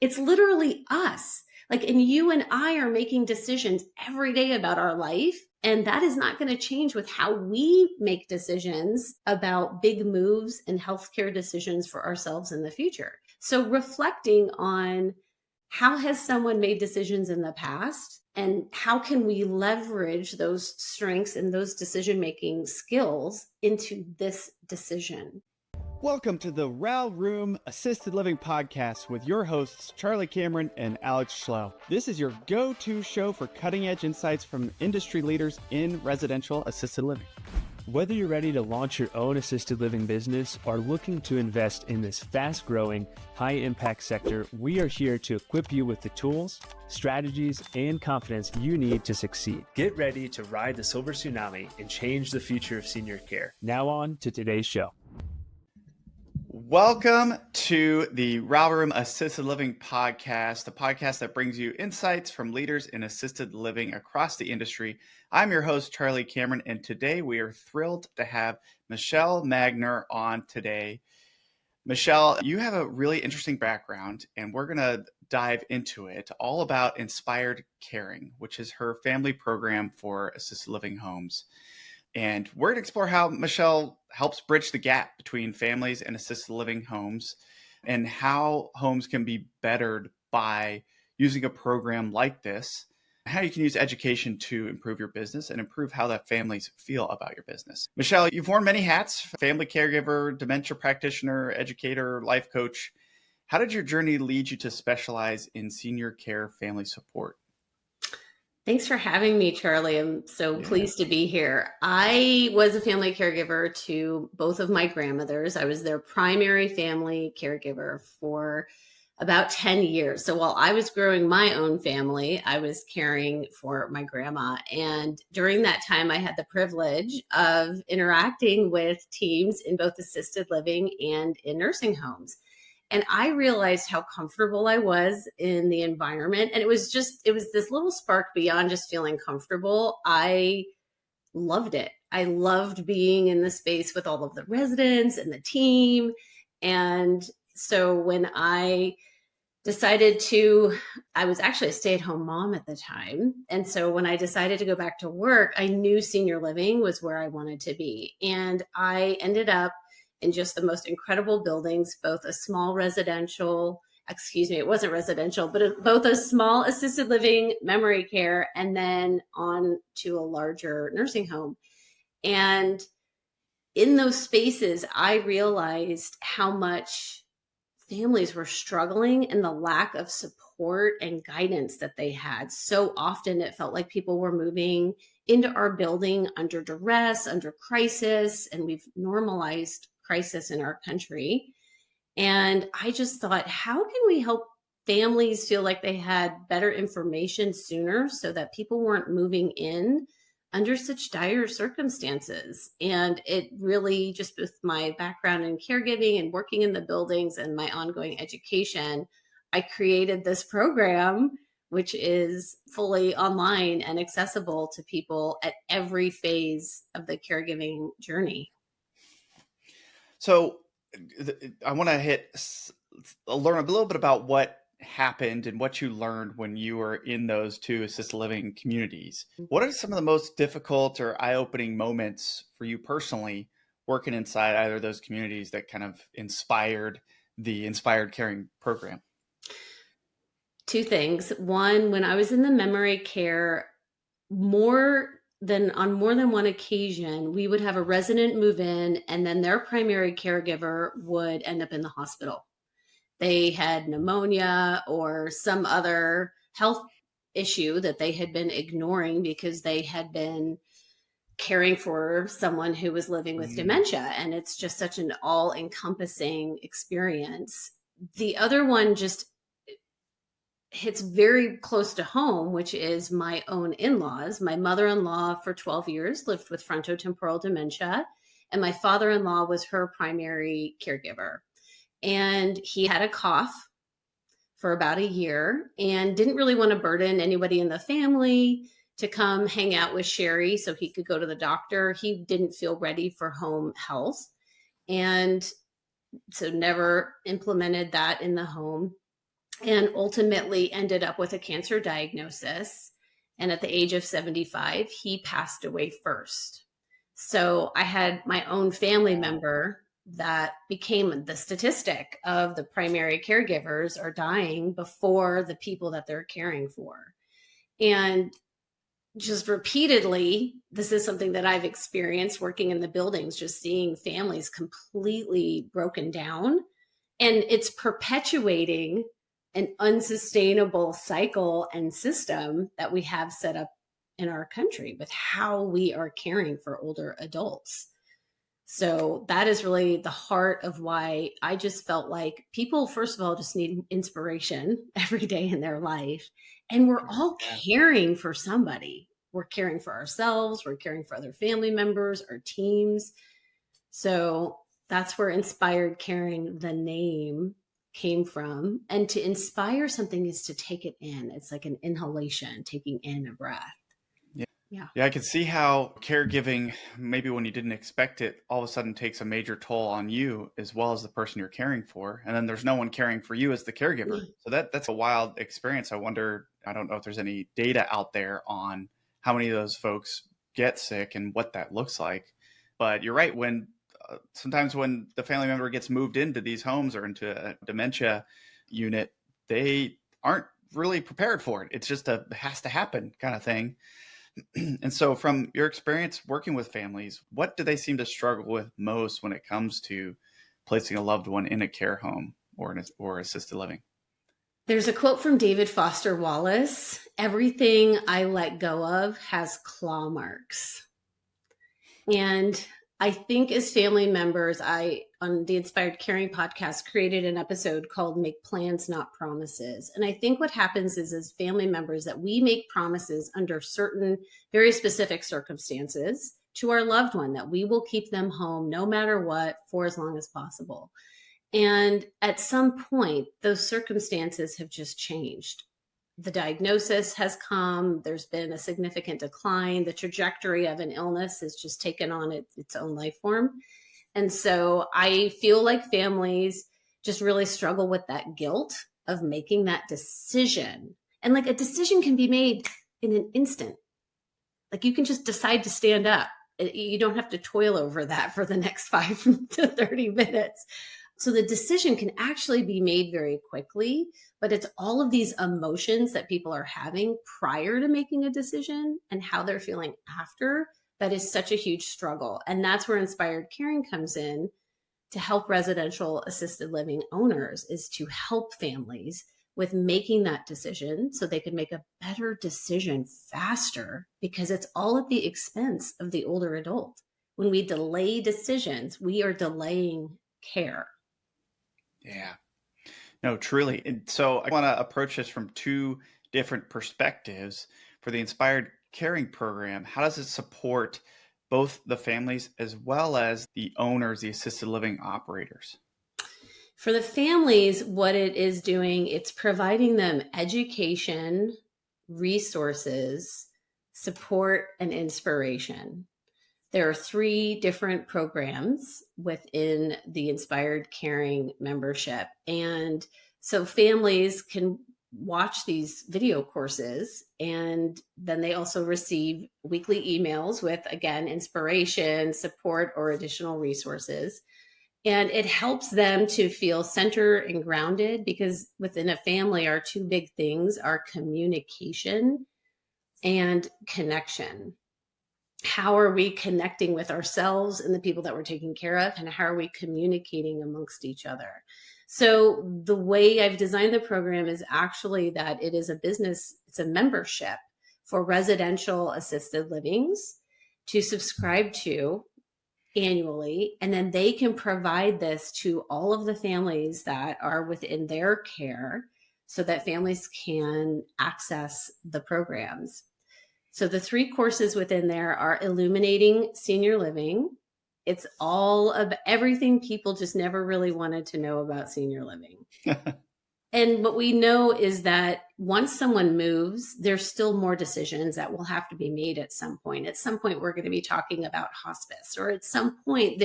It's literally us. Like, and you and I are making decisions every day about our life. And that is not going to change with how we make decisions about big moves and healthcare decisions for ourselves in the future. So reflecting on how has someone made decisions in the past and how can we leverage those strengths and those decision-making skills into this decision? Welcome to the RAL Room Assisted Living Podcast with your hosts, Charlie Cameron and Alex Schlow. This is your go-to show for cutting-edge insights from industry leaders in residential assisted living. Whether you're ready to launch your own assisted living business or looking to invest in this fast-growing, high-impact sector, we are here to equip you with the tools, strategies, and confidence you need to succeed. Get ready to ride the silver tsunami and change the future of senior care. Now on to today's show. Welcome to the RAL Room Assisted Living Podcast, the podcast that brings you insights from leaders in assisted living across the industry. I'm your host, Charlie Cameron, and today we are thrilled to have Michele Magner on today. Michele, you have a really interesting background, and we're going to dive into it, all about Inspired Caring, which is her family program for assisted living homes. And we're going to explore how Michele helps bridge the gap between families and assisted living homes and how homes can be bettered by using a program like this, and how you can use education to improve your business and improve how that families feel about your business. Michele, you've worn many hats: family caregiver, dementia practitioner, educator, life coach. How did your journey lead you to specialize in senior care family support? Thanks for having me, Charlie. I'm so pleased to be here. I was a family caregiver to both of my grandmothers. I was their primary family caregiver for about 10 years. So while I was growing my own family, I was caring for my grandma. And during that time, I had the privilege of interacting with teams in both assisted living and in nursing homes. And I realized how comfortable I was in the environment. And it was this little spark beyond just feeling comfortable. I loved it. I loved being in the space with all of the residents and the team. And so when I was actually a stay-at-home mom at the time. And so when I decided to go back to work, I knew senior living was where I wanted to be. And I ended up in just the most incredible buildings, both a small residential, it wasn't residential, but both a small assisted living, memory care, and then on to a larger nursing home. And in those spaces, I realized how much families were struggling and the lack of support and guidance that they had. So often it felt like people were moving into our building under duress, under crisis, and we've normalized crisis in our country. And I just thought, how can we help families feel like they had better information sooner so that people weren't moving in under such dire circumstances? And it really, just with my background in caregiving and working in the buildings and my ongoing education, I created this program, which is fully online and accessible to people at every phase of the caregiving journey. So I want to learn a little bit about what happened and what you learned when you were in those two assisted living communities. What are some of the most difficult or eye-opening moments for you personally working inside either of those communities that kind of inspired the Inspired Caring program? Two things. One, when I was in the memory care, on more than one occasion, we would have a resident move in and then their primary caregiver would end up in the hospital. They had pneumonia or some other health issue that they had been ignoring because they had been caring for someone who was living with dementia. And it's just such an all-encompassing experience. The other one just hits very close to home, which is my own in-laws. My mother-in-law for 12 years lived with frontotemporal dementia, and my father-in-law was her primary caregiver. And he had a cough for about a year and didn't really want to burden anybody in the family to come hang out with Sherry so he could go to the doctor. He didn't feel ready for home health, and so never implemented that in the home. and ultimately ended up with a cancer diagnosis. And at the age of 75, he passed away first. So I had my own family member that became the statistic of the primary caregivers are dying before the people that they're caring for. And just repeatedly, this is something that I've experienced working in the buildings, just seeing families completely broken down. And it's perpetuating an unsustainable cycle and system that we have set up in our country with how we are caring for older adults. So that is really the heart of why I just felt like people, first of all, just need inspiration every day in their life. And we're all caring for somebody. We're caring for ourselves. We're caring for other family members, our teams. So that's where inspired caring, the name, came from. And to inspire something is to take it in. It's like an inhalation, taking in a breath. Yeah, I can see how caregiving, maybe when you didn't expect it, all of a sudden takes a major toll on you as well as the person you're caring for. And then there's no one caring for you as the caregiver. So that's a wild experience. I wonder, I don't know if there's any data out there on how many of those folks get sick and what that looks like. But you're right, when sometimes when the family member gets moved into these homes or into a dementia unit, they aren't really prepared for it. It's just a has to happen kind of thing. And so from your experience working with families, what do they seem to struggle with most when it comes to placing a loved one in a care home or assisted living? There's a quote from David Foster Wallace: "Everything I let go of has claw marks." And I think as family members, I, on the Inspired Caring podcast, created an episode called Make Plans, Not Promises. And I think what happens is as family members that we make promises under certain very specific circumstances to our loved one that we will keep them home no matter what for as long as possible. And at some point, those circumstances have just changed. The diagnosis has come, there's been a significant decline, the trajectory of an illness has just taken on its own life form. And so I feel like families just really struggle with that guilt of making that decision. And like a decision can be made in an instant. Like you can just decide to stand up. You don't have to toil over that for the next 5 to 30 minutes. So the decision can actually be made very quickly, but it's all of these emotions that people are having prior to making a decision and how they're feeling after that is such a huge struggle. And that's where Inspired Caring comes in to help residential assisted living owners, is to help families with making that decision so they can make a better decision faster, because it's all at the expense of the older adult. When we delay decisions, we are delaying care. Yeah, no, truly. And so I want to approach this from two different perspectives. For the Inspired Caring program, how does it support both the families as well as the owners, the assisted living operators? For the families, what it is doing, it's providing them education, resources, support, and inspiration. There are 3 different programs within the Inspired Caring membership. And so families can watch these video courses, and then they also receive weekly emails with, again, inspiration, support, or additional resources. And it helps them to feel centered and grounded, because within a family, our 2 big things are communication and connection. How are we connecting with ourselves and the people that we're taking care of? And how are we communicating amongst each other? So the way I've designed the program is actually that it is a business, it's a membership for residential assisted livings to subscribe to annually. And then they can provide this to all of the families that are within their care so that families can access the programs. So the 3 courses within there are Illuminating Senior Living. It's all of everything people just never really wanted to know about senior living. And what we know is that once someone moves, there's still more decisions that will have to be made at some point. At some point, we're going to be talking about hospice, or at some point,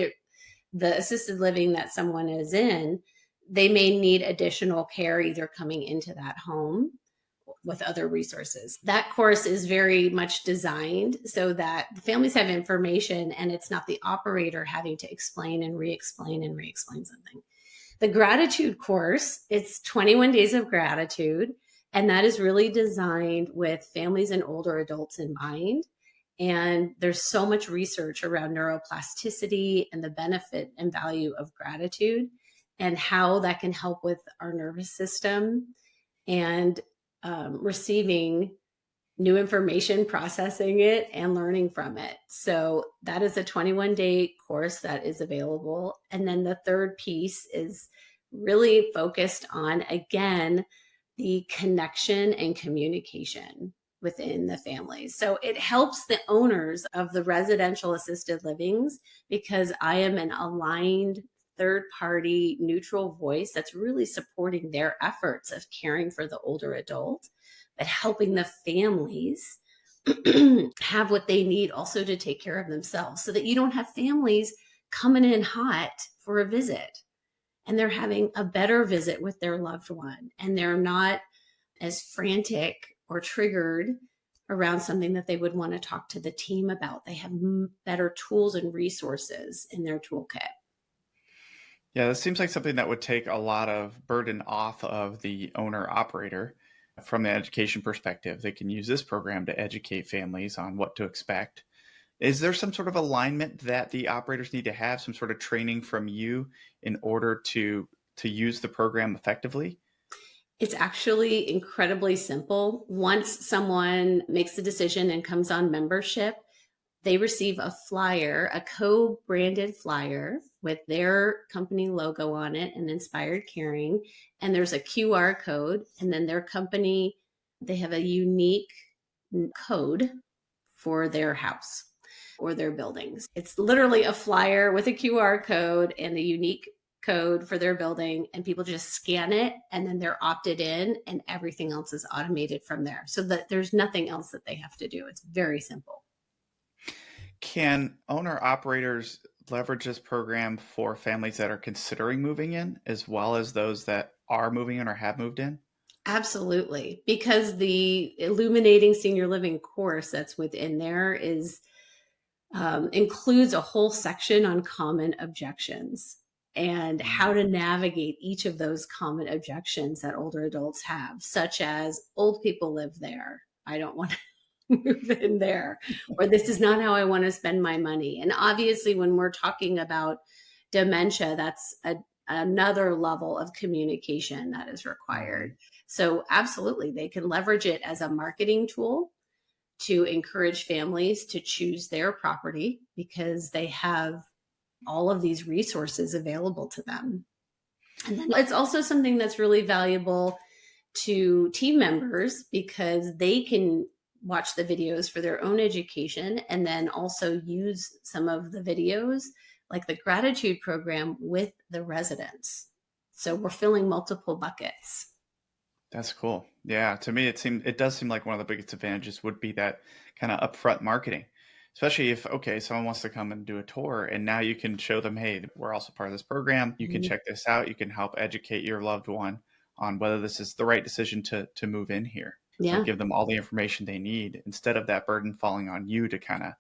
the assisted living that someone is in, they may need additional care either coming into that home with other resources. That course is very much designed so that the families have information and it's not the operator having to explain and re-explain and re-explain something. The gratitude course, it's 21 days of gratitude, and that is really designed with families and older adults in mind. And there's so much research around neuroplasticity and the benefit and value of gratitude and how that can help with our nervous system and receiving new information, processing it, and learning from it. So that is a 21-day course that is available. And then the third piece is really focused on, again, the connection and communication within the families. So it helps the owners of the residential assisted livings because I am an aligned third-party neutral voice that's really supporting their efforts of caring for the older adult, but helping the families have what they need also to take care of themselves so that you don't have families coming in hot for a visit and they're having a better visit with their loved one and they're not as frantic or triggered around something that they would want to talk to the team about. They have better tools and resources in their toolkit. Yeah, this seems like something that would take a lot of burden off of the owner operator. From the education perspective, they can use this program to educate families on what to expect. Is there some sort of alignment that the operators need to have, some sort of training from you in order to use the program effectively? It's actually incredibly simple. Once someone makes the decision and comes on membership, they receive a flyer, a co-branded flyer with their company logo on it and Inspired Caring. And there's a QR code. And then their company, they have a unique code for their house or their buildings. It's literally a flyer with a QR code and a unique code for their building. And people just scan it and then they're opted in and everything else is automated from there. So that there's nothing else that they have to do. It's very simple. Can owner operators leverage this program for families that are considering moving in as well as those that are moving in or have moved in? Absolutely. Because the Illuminating Senior Living course that's within there is includes a whole section on common objections and how to navigate each of those common objections that older adults have, such as old people live there. I don't want to move in there, or this is not how I want to spend my money. And obviously, when we're talking about dementia, that's another level of communication that is required. So absolutely, they can leverage it as a marketing tool to encourage families to choose their property because they have all of these resources available to them. And then it's also something that's really valuable to team members because they can watch the videos for their own education and then also use some of the videos like the gratitude program with the residents. So we're filling multiple buckets. That's cool. Yeah, to me, it does seem like one of the biggest advantages would be that kind of upfront marketing, especially if, okay, someone wants to come and do a tour and now you can show them, hey, we're also part of this program. You can check this out. You can help educate your loved one on whether this is the right decision to move in here. Yeah. Give them all the information they need instead of that burden falling on you to kind of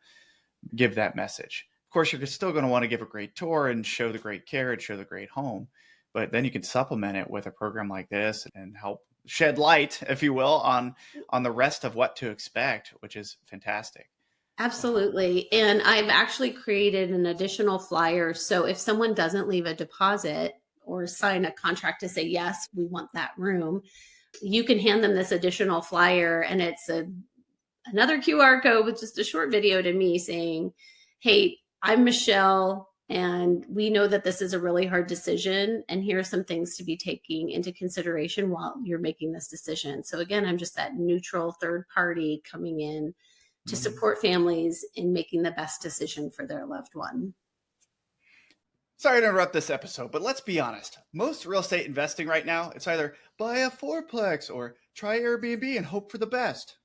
give that message. Of course, you're still going to want to give a great tour and show the great care and show the great home, but then you can supplement it with a program like this and help shed light, if you will, on the rest of what to expect, which is fantastic. Absolutely. And I've actually created an additional flyer. So if someone doesn't leave a deposit or sign a contract to say, yes, we want that room, you can hand them this additional flyer and it's another QR code with just a short video to me saying, hey, I'm Michele, and we know that this is a really hard decision. And here are some things to be taking into consideration while you're making this decision. So again, I'm just that neutral third party coming in to support families in making the best decision for their loved one. Sorry to interrupt this episode, but let's be honest. Most real estate investing right now, it's either buy a fourplex or try Airbnb and hope for the best.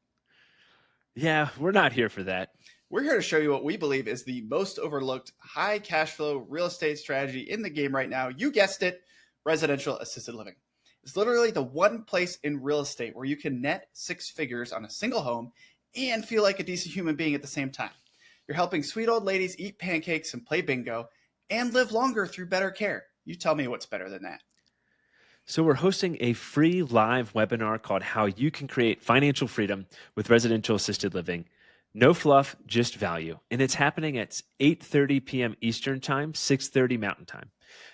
Yeah, we're not here for that. We're here to show you what we believe is the most overlooked high cash flow real estate strategy in the game right now. You guessed it, residential assisted living. It's literally the one place in real estate where you can net 6 figures on a single home and feel like a decent human being at the same time. You're helping sweet old ladies eat pancakes and play bingo and live longer through better care. You tell me what's better than that. So we're hosting a free live webinar called How You Can Create Financial Freedom with Residential Assisted Living. No fluff, just value. And it's happening at 8:30 p.m. Eastern Time, 6:30 Mountain Time.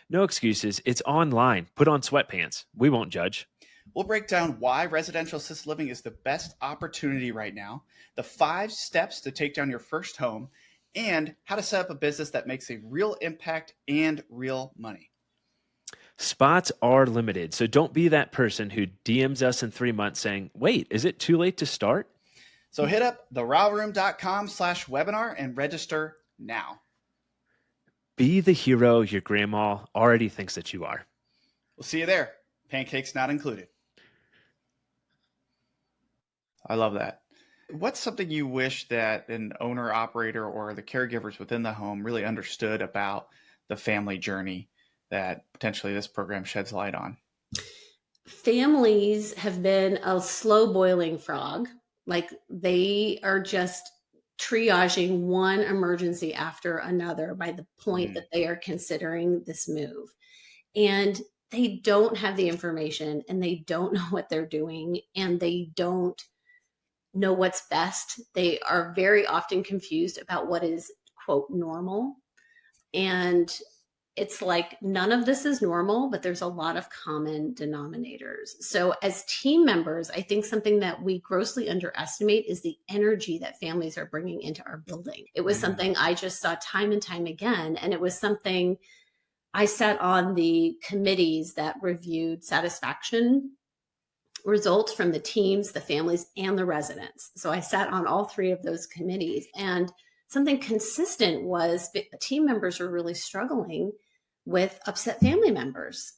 No excuses. It's online. Put on sweatpants. We won't judge. We'll break down why residential assisted living is the best opportunity right now, the 5 steps to take down your first home, and how to set up a business that makes a real impact and real money. Spots are limited, so don't be that person who DMs us in 3 months saying, wait, is it too late to start? So hit up theralroom.com/webinar and register now. Be the hero your grandma already thinks that you are. We'll see you there. Pancakes not included. I love that. What's something you wish that an owner, operator, or the caregivers within the home really understood about the family journey that potentially this program sheds light on? Families have been a slow boiling frog. Like they are just triaging one emergency after another by the point that they are considering this move. And they don't have the information and they don't know what they're doing and they don't know what's best. They are very often confused about what is, quote, normal. And it's like none of this is normal, but there's a lot of common denominators. So as team members, I think something that we grossly underestimate is the energy that families are bringing into our building. It was something I just saw time and time again. And it was something I sat on the committees that reviewed satisfaction results from the teams, the families, and the residents. So I sat on all 3 of those committees. And something consistent was team members were really struggling with upset family members.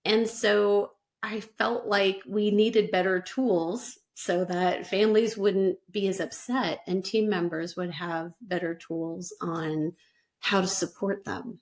And so I felt like we needed better tools so that families wouldn't be as upset and team members would have better tools on how to support them.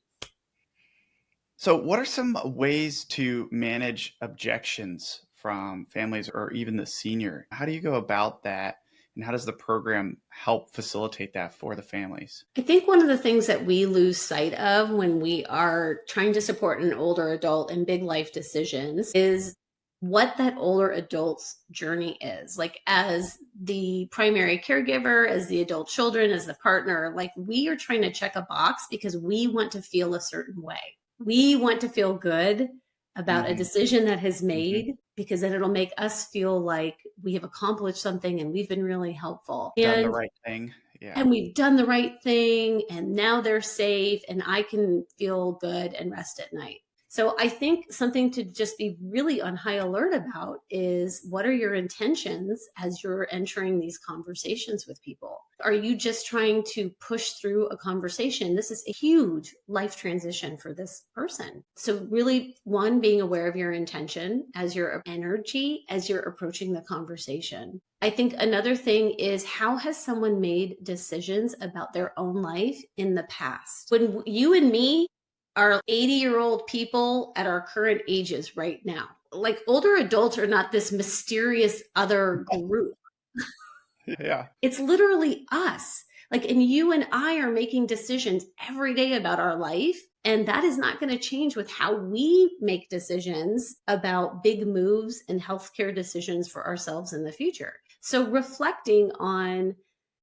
So what are some ways to manage objections from families or even the senior? How do you go about that? And how does the program help facilitate that for the families? I think one of the things that we lose sight of when we are trying to support an older adult in big life decisions is what that older adult's journey is. Like as the primary caregiver, as the adult children, as the partner, like we are trying to check a box because we want to feel a certain way. We want to feel good about a decision that has made because then it'll make us feel like we have accomplished something and we've been really helpful. Done the right thing. Yeah. And we've done the right thing and now they're safe and I can feel good and rest at night. So I think something to just be really on high alert about is what are your intentions as you're entering these conversations with people? Are you just trying to push through a conversation? This is a huge life transition for this person. So really, one, being aware of your intention as your energy, as you're approaching the conversation. I think another thing is how has someone made decisions about their own life in the past? When you and me are 80-year-old people at our current ages right now. Like older adults are not this mysterious other group. Yeah. It's literally us. Like, and you and I are making decisions every day about our life. And that is not going to change with how we make decisions about big moves and healthcare decisions for ourselves in the future. So reflecting on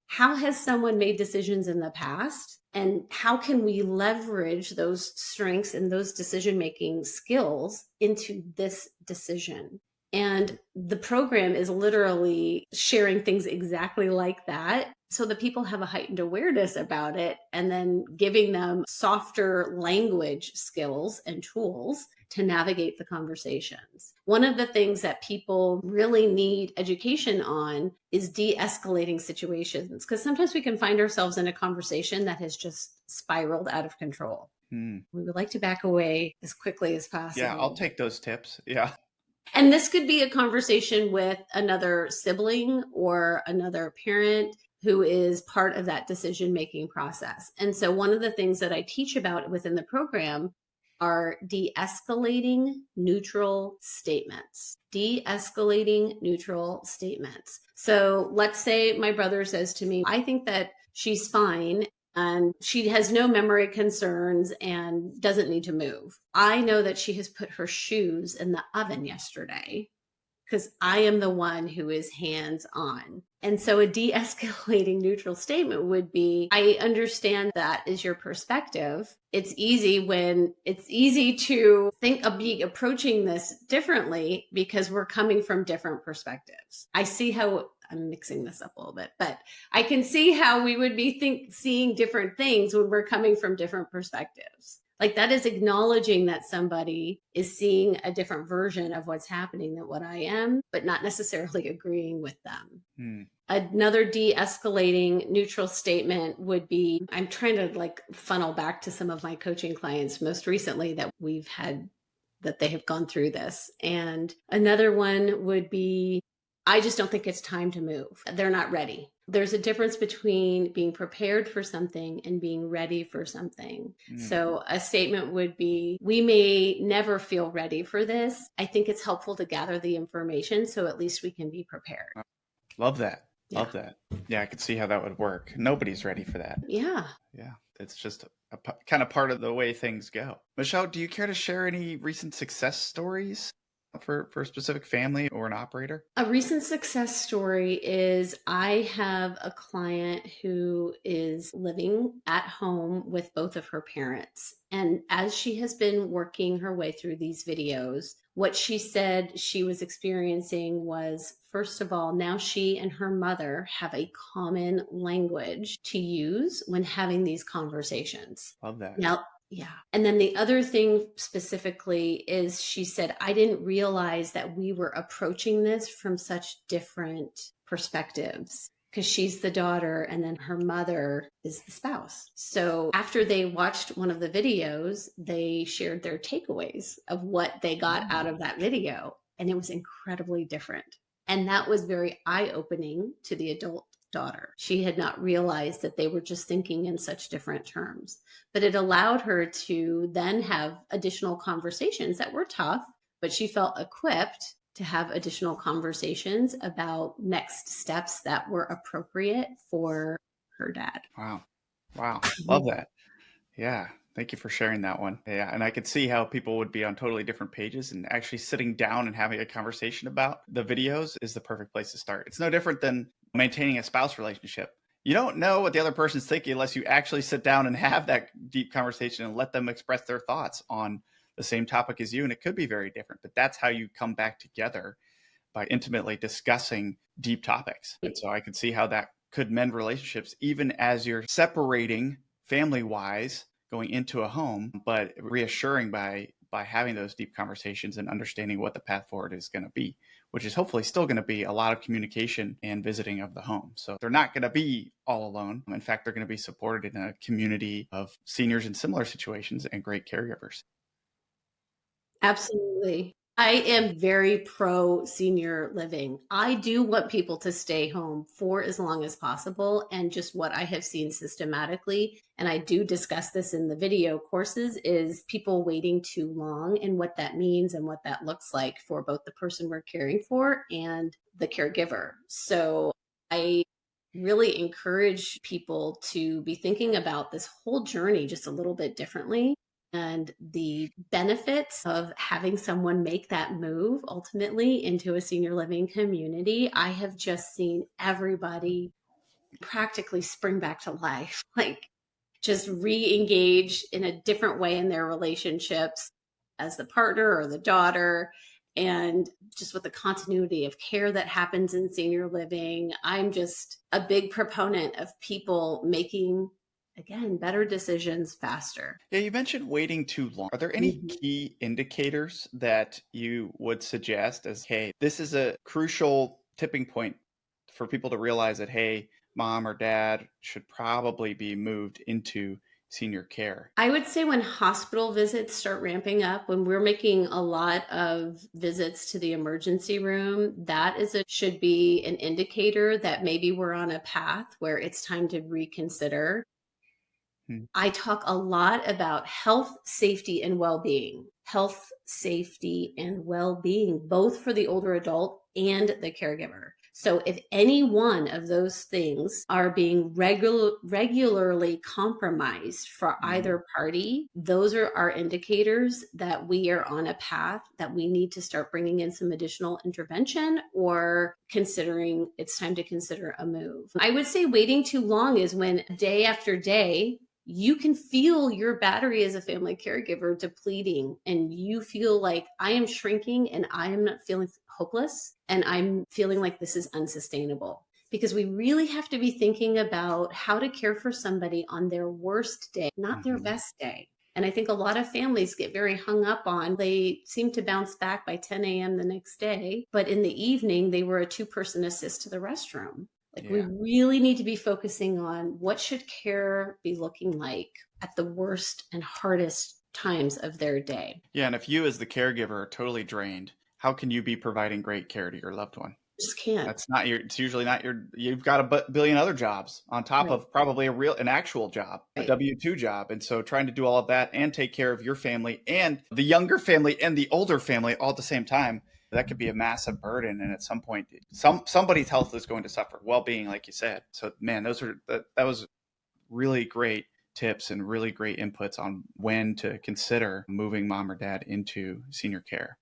how has someone made decisions in the past? And how can we leverage those strengths and those decision-making skills into this decision? And the program is literally sharing things exactly like that so that people have a heightened awareness about it and then giving them softer language skills and tools to navigate the conversations. One of the things that people really need education on is de-escalating situations, because sometimes we can find ourselves in a conversation that has just spiraled out of control. We would like to back away as quickly as possible. Yeah, I'll take those tips. Yeah. And this could be a conversation with another sibling or another parent who is part of that decision-making process. And so one of the things that I teach about within the program are de-escalating neutral statements. De-escalating neutral statements. So let's say my brother says to me, I think that she's fine and she has no memory concerns and doesn't need to move. I know that she has put her shoes in the oven yesterday because I am the one who is hands-on. And so a de-escalating neutral statement would be, I understand that is your perspective. It's easy to think of approaching this differently because we're coming from different perspectives. I see how I'm mixing this up a little bit, but I can see how we would be seeing different things when we're coming from different perspectives. Like that is acknowledging that somebody is seeing a different version of what's happening than what I am, but not necessarily agreeing with them. Another de-escalating neutral statement would be, I'm trying to funnel back to some of my coaching clients most recently that we've had, that they have gone through this. And another one would be, I just don't think it's time to move. They're not ready. There's a difference between being prepared for something and being ready for something. So a statement would be, we may never feel ready for this. I think it's helpful to gather the information so at least we can be prepared. Love that. Yeah. Love that. Yeah, I could see how that would work. Nobody's ready for that. Yeah. Yeah. It's just a kind of part of the way things go. Michele, do you care to share any recent success stories for a specific family or an operator? A recent success story is I have a client who is living at home with both of her parents. And as she has been working her way through these videos, what she said she was experiencing was, first of all, now she and her mother have a common language to use when having these conversations. Love that. Now, yeah. And then the other thing specifically is she said, I didn't realize that we were approaching this from such different perspectives because she's the daughter and then her mother is the spouse. So after they watched one of the videos, they shared their takeaways of what they got out of that video. And it was incredibly different. And that was very eye-opening to the adult daughter. She had not realized that they were just thinking in such different terms, but it allowed her to then have additional conversations that were tough, but she felt equipped to have additional conversations about next steps that were appropriate for her dad. Wow. Love that. Yeah. Thank you for sharing that one. Yeah. And I could see how people would be on totally different pages, and actually sitting down and having a conversation about the videos is the perfect place to start. It's no different than maintaining a spouse relationship. You don't know what the other person's thinking unless you actually sit down and have that deep conversation and let them express their thoughts on the same topic as you. And it could be very different, but that's how you come back together, by intimately discussing deep topics. And so I could see how that could mend relationships, even as you're separating family-wise going into a home, but reassuring by having those deep conversations and understanding what the path forward is going to be, which is hopefully still going to be a lot of communication and visiting of the home. So they're not going to be all alone. In fact, they're going to be supported in a community of seniors in similar situations and great caregivers. Absolutely. I am very pro senior living. I do want people to stay home for as long as possible. And just what I have seen systematically, and I do discuss this in the video courses, is people waiting too long and what that means and what that looks like for both the person we're caring for and the caregiver. So I really encourage people to be thinking about this whole journey just a little bit differently. And the benefits of having someone make that move ultimately into a senior living community, I have just seen everybody practically spring back to life, like just re-engage in a different way in their relationships as the partner or the daughter. And just with the continuity of care that happens in senior living, I'm just a big proponent of people making, again, better decisions faster. Yeah, you mentioned waiting too long. Are there any key indicators that you would suggest as, hey, this is a crucial tipping point for people to realize that, hey, mom or dad should probably be moved into senior care? I would say when hospital visits start ramping up, when we're making a lot of visits to the emergency room, that should be an indicator that maybe we're on a path where it's time to reconsider. Hmm. I talk a lot about health, safety, and well-being. Health, safety, and well-being, both for the older adult and the caregiver. So if any one of those things are being regularly compromised for either party, those are our indicators that we are on a path that we need to start bringing in some additional intervention or considering it's time to consider a move. I would say waiting too long is when day after day, you can feel your battery as a family caregiver depleting and you feel like I am shrinking and I am not feeling hopeless and I'm feeling like this is unsustainable. Because we really have to be thinking about how to care for somebody on their worst day, not their best day. And I think a lot of families get very hung up on, they seem to bounce back by 10 a.m. the next day, but in the evening, they were a 2-person assist to the restroom. Like we really need to be focusing on what should care be looking like at the worst and hardest times of their day. Yeah. And if you as the caregiver are totally drained, how can you be providing great care to your loved one? Just can't. It's usually not you've got a billion other jobs on top of probably an actual job, a W-2 job. And so trying to do all of that and take care of your family and the younger family and the older family all at the same time, that could be a massive burden. And at some point, somebody's health is going to suffer, well-being, like you said. So man, that was really great tips and really great inputs on when to consider moving mom or dad into senior care.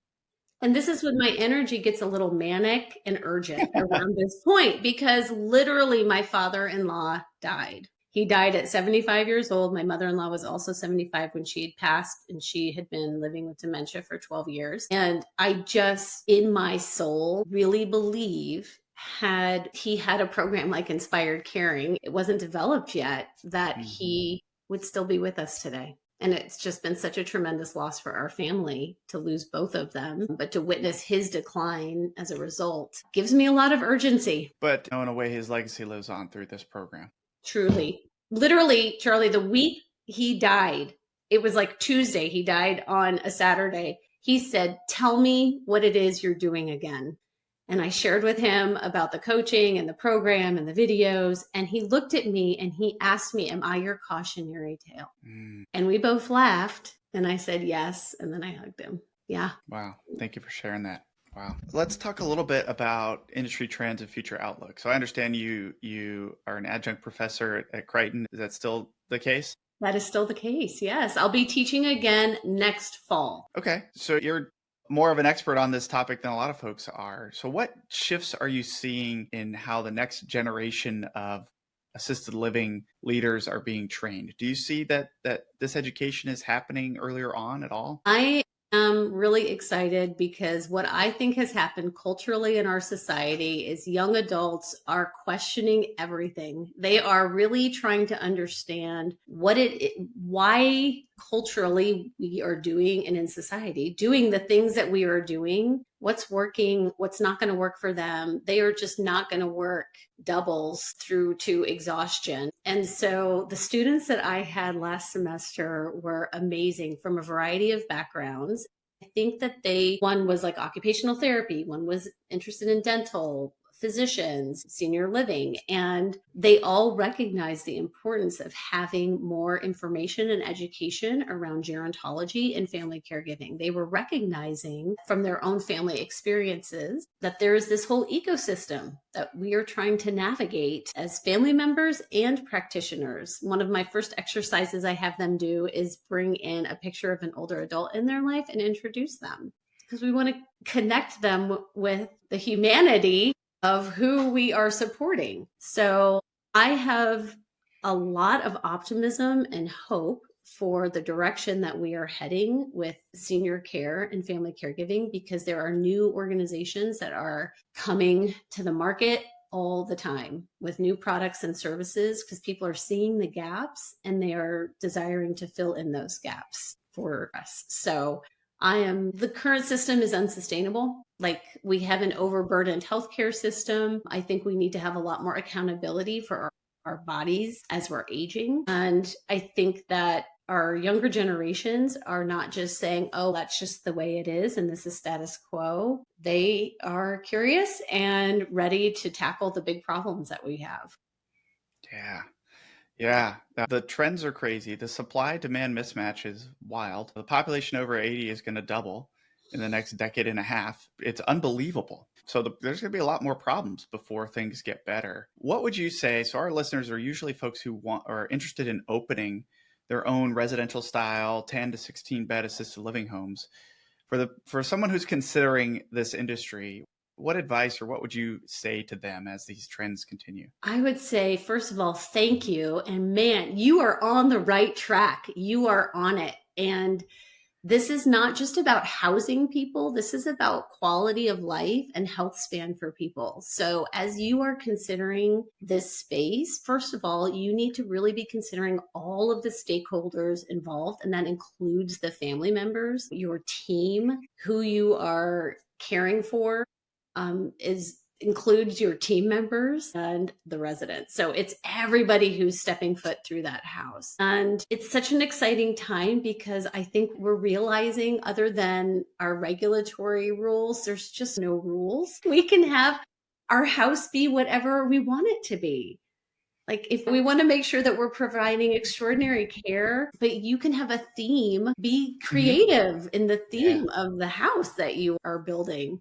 And this is when my energy gets a little manic and urgent around this point, because literally my father-in-law died. He died at 75 years old. My mother-in-law was also 75 when she had passed, and she had been living with dementia for 12 years. And I just, in my soul, really believe had he had a program like Inspired Caring, it wasn't developed yet, that he would still be with us today. And it's just been such a tremendous loss for our family to lose both of them. But to witness his decline as a result gives me a lot of urgency. But in a way, his legacy lives on through this program. Truly. Literally, Charlie, the week he died, it was like Tuesday. He died on a Saturday. He said, "Tell me what it is you're doing again." And I shared with him about the coaching and the program and the videos. And he looked at me and he asked me, "Am I your cautionary tale?" And we both laughed. And I said, "Yes." And then I hugged him. Yeah. Wow. Thank you for sharing that. Wow. Let's talk a little bit about industry trends and future outlook. So I understand you are an adjunct professor at Crichton. Is that still the case? That is still the case. Yes. I'll be teaching again next fall. Okay. So you're more of an expert on this topic than a lot of folks are. So what shifts are you seeing in how the next generation of assisted living leaders are being trained? Do you see that this education is happening earlier on at all? I am really excited because what I think has happened culturally in our society is young adults are questioning everything. They are really trying to understand why culturally we are doing and in society doing the things that we are doing, what's working, what's not going to work for them. They are just not going to work doubles through to exhaustion. And so the students that I had last semester were amazing from a variety of backgrounds. I think that one was like occupational therapy, one was interested in dental, physicians, senior living, and they all recognize the importance of having more information and education around gerontology and family caregiving. They were recognizing from their own family experiences that there is this whole ecosystem that we are trying to navigate as family members and practitioners. One of my first exercises I have them do is bring in a picture of an older adult in their life and introduce them, because we want to connect them with the humanity of who we are supporting. So I have a lot of optimism and hope for the direction that we are heading with senior care and family caregiving, because there are new organizations that are coming to the market all the time with new products and services, because people are seeing the gaps and they are desiring to fill in those gaps for us. So the current system is unsustainable. Like, we have an overburdened healthcare system. I think we need to have a lot more accountability for our bodies as we're aging. And I think that our younger generations are not just saying, "Oh, that's just the way it is, and this is status quo." They are curious and ready to tackle the big problems that we have. Yeah. Yeah, the trends are crazy. The supply demand mismatch is wild. The population over 80 is going to double in the next decade and a half. It's unbelievable. So there's going to be a lot more problems before things get better. What would you say? So our listeners are usually folks who are interested in opening their own residential style 10 to 16 bed assisted living homes. For someone who's considering this industry, what advice or what would you say to them as these trends continue? I would say, first of all, thank you. And man, you are on the right track. You are on it. And this is not just about housing people. This is about quality of life and health span for people. So as you are considering this space, first of all, you need to really be considering all of the stakeholders involved. And that includes the family members, your team, who you are caring for, includes your team members and the residents. So it's everybody who's stepping foot through that house. And it's such an exciting time because I think we're realizing, other than our regulatory rules, there's just no rules. We can have our house be whatever we want it to be. Like, if we want to make sure that we're providing extraordinary care, but you can have a theme, be creative in the theme of the house that you are building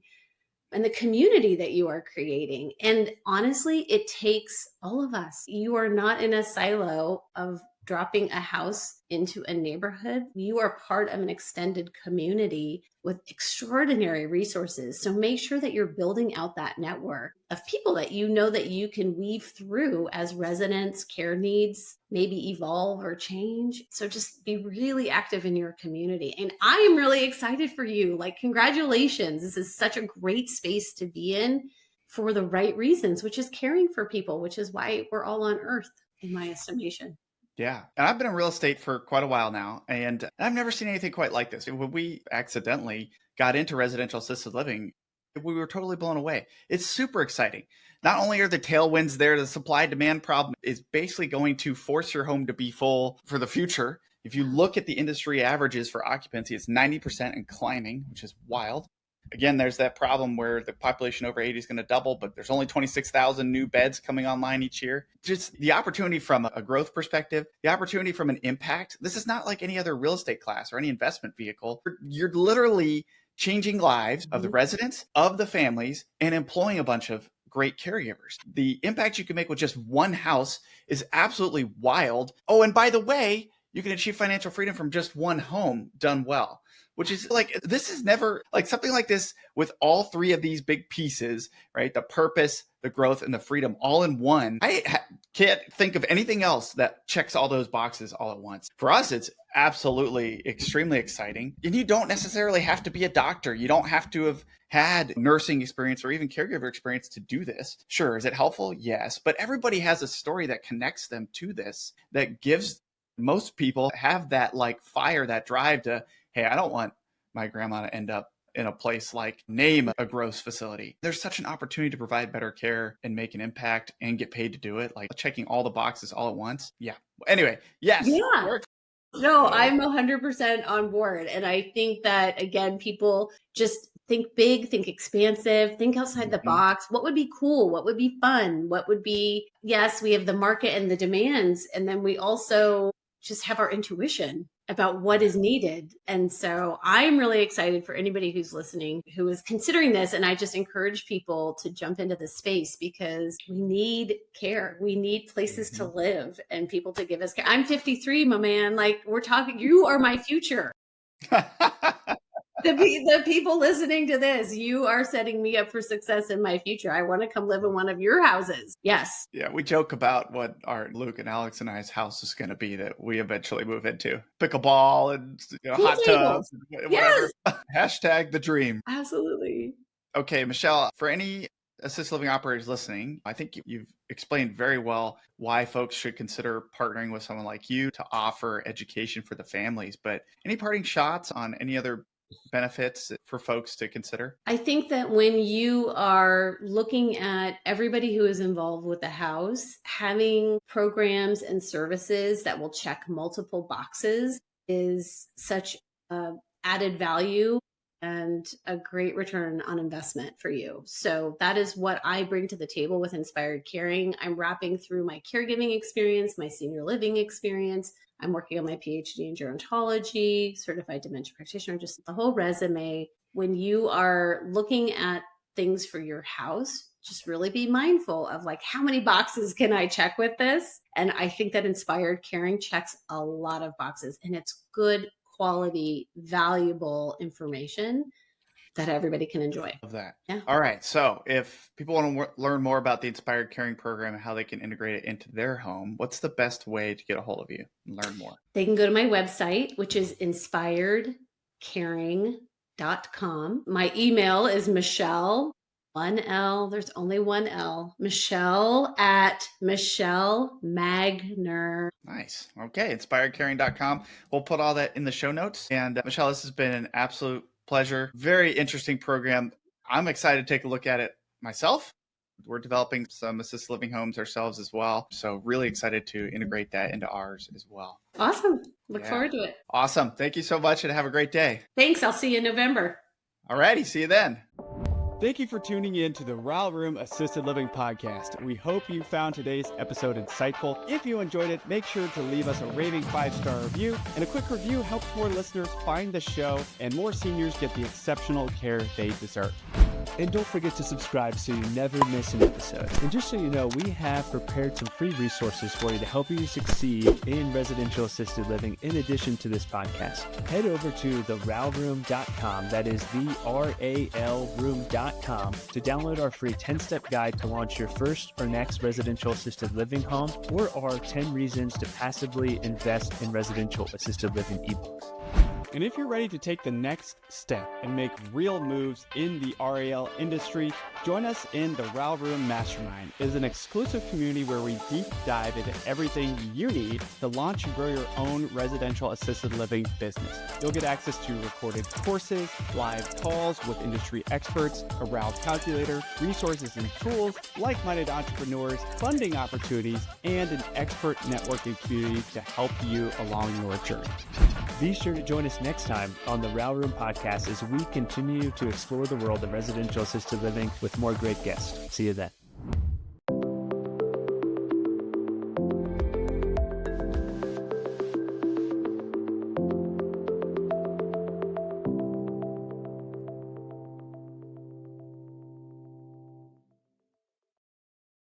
and the community that you are creating. And honestly, it takes all of us. You are not in a silo of dropping a house into a neighborhood. You are part of an extended community with extraordinary resources. So make sure that you're building out that network of people that you know that you can weave through as residents' care needs maybe evolve or change. So just be really active in your community. And I am really excited for you. Like, congratulations. This is such a great space to be in for the right reasons, which is caring for people, which is why we're all on earth, in my estimation. Yeah. And I've been in real estate for quite a while now, and I've never seen anything quite like this. When we accidentally got into residential assisted living, we were totally blown away. It's super exciting. Not only are the tailwinds there, the supply demand problem is basically going to force your home to be full for the future. If you look at the industry averages for occupancy, it's 90% and climbing, which is wild. Again, there's that problem where the population over 80 is going to double, but there's only 26,000 new beds coming online each year. Just the opportunity from a growth perspective, the opportunity from an impact. This is not like any other real estate class or any investment vehicle. You're literally changing lives of the residents, of the families, and employing a bunch of great caregivers. The impact you can make with just one house is absolutely wild. Oh, and by the way, you can achieve financial freedom from just one home done well, which is like, this is never like something like this with all three of these big pieces, right? The purpose, the growth, and the freedom all in one. I can't think of anything else that checks all those boxes all at once. For us, it's absolutely extremely exciting. And you don't necessarily have to be a doctor. You don't have to have had nursing experience or even caregiver experience to do this. Sure. Is it helpful? Yes. But everybody has a story that connects them to this, that gives most people have that like fire, that drive to, hey, I don't want my grandma to end up in a place like, name a gross facility. There's such an opportunity to provide better care and make an impact and get paid to do it, like checking all the boxes all at once. Yeah. Anyway, yes. Yeah. No, I'm 100% on board. And I think that, again, people just think big, think expansive, think outside the box. What would be cool? What would be fun? What would be, yes, we have the market and the demands. And then we also just have our intuition about what is needed. And so I'm really excited for anybody who's listening, who is considering this. And I just encourage people to jump into this space because we need care. We need places to live and people to give us care. I'm 53, my man. Like, we're talking, you are my future. The people listening to this, you are setting me up for success in my future. I want to come live in one of your houses. Yes. Yeah, we joke about what our Luke and Alex and I's house is going to be that we eventually move into. Pickleball and hot tubs, and whatever. Yes. Hashtag the dream. Absolutely. Okay, Michele, for any assisted living operators listening, I think you've explained very well why folks should consider partnering with someone like you to offer education for the families. But any parting shots on any other benefits for folks to consider? I think that when you are looking at everybody who is involved with the house, having programs and services that will check multiple boxes is such added value and a great return on investment for you. So that is what I bring to the table with Inspired Caring. I'm wrapping through my caregiving experience, my senior living experience. I'm working on my PhD in gerontology, certified dementia practitioner, just the whole resume. When you are looking at things for your house, just really be mindful of like, how many boxes can I check with this? And I think that Inspired Caring checks a lot of boxes, and it's good quality, valuable information that everybody can enjoy. Love that. Yeah. All right. So if people want to learn more about the Inspired Caring program and how they can integrate it into their home, what's the best way to get a hold of you and learn more? They can go to my website, which is inspiredcaring.com. My email is Michele, 1L, there's only 1L, Michele at Michele Magner. Nice. Okay. Inspiredcaring.com. We'll put all that in the show notes. And Michele, this has been an absolute pleasure. Very interesting program. I'm excited to take a look at it myself. We're developing some assisted living homes ourselves as well. So really excited to integrate that into ours as well. Awesome. Look forward to it. Awesome. Thank you so much and have a great day. Thanks. I'll see you in November. All righty. See you then. Thank you for tuning in to the RAL Room Assisted Living Podcast. We hope you found today's episode insightful. If you enjoyed it, make sure to leave us a raving 5-star review. And a quick review helps more listeners find the show and more seniors get the exceptional care they deserve. And don't forget to subscribe so you never miss an episode. And just so you know, we have prepared some free resources for you to help you succeed in residential assisted living in addition to this podcast. Head over to theralroom.com, that is the RAL room.com, to download our free 10-step guide to launch your first or next residential assisted living home, or our 10 reasons to passively invest in residential assisted living ebooks. And if you're ready to take the next step and make real moves in the RAL industry, join us in the RAL Room Mastermind. It is an exclusive community where we deep dive into everything you need to launch and grow your own residential assisted living business. You'll get access to recorded courses, live calls with industry experts, a RAL calculator, resources and tools, like-minded entrepreneurs, funding opportunities, and an expert networking community to help you along your journey. Be sure to join us next time on the RAL Room Podcast as we continue to explore the world of residential assisted living with more great guests. See you then.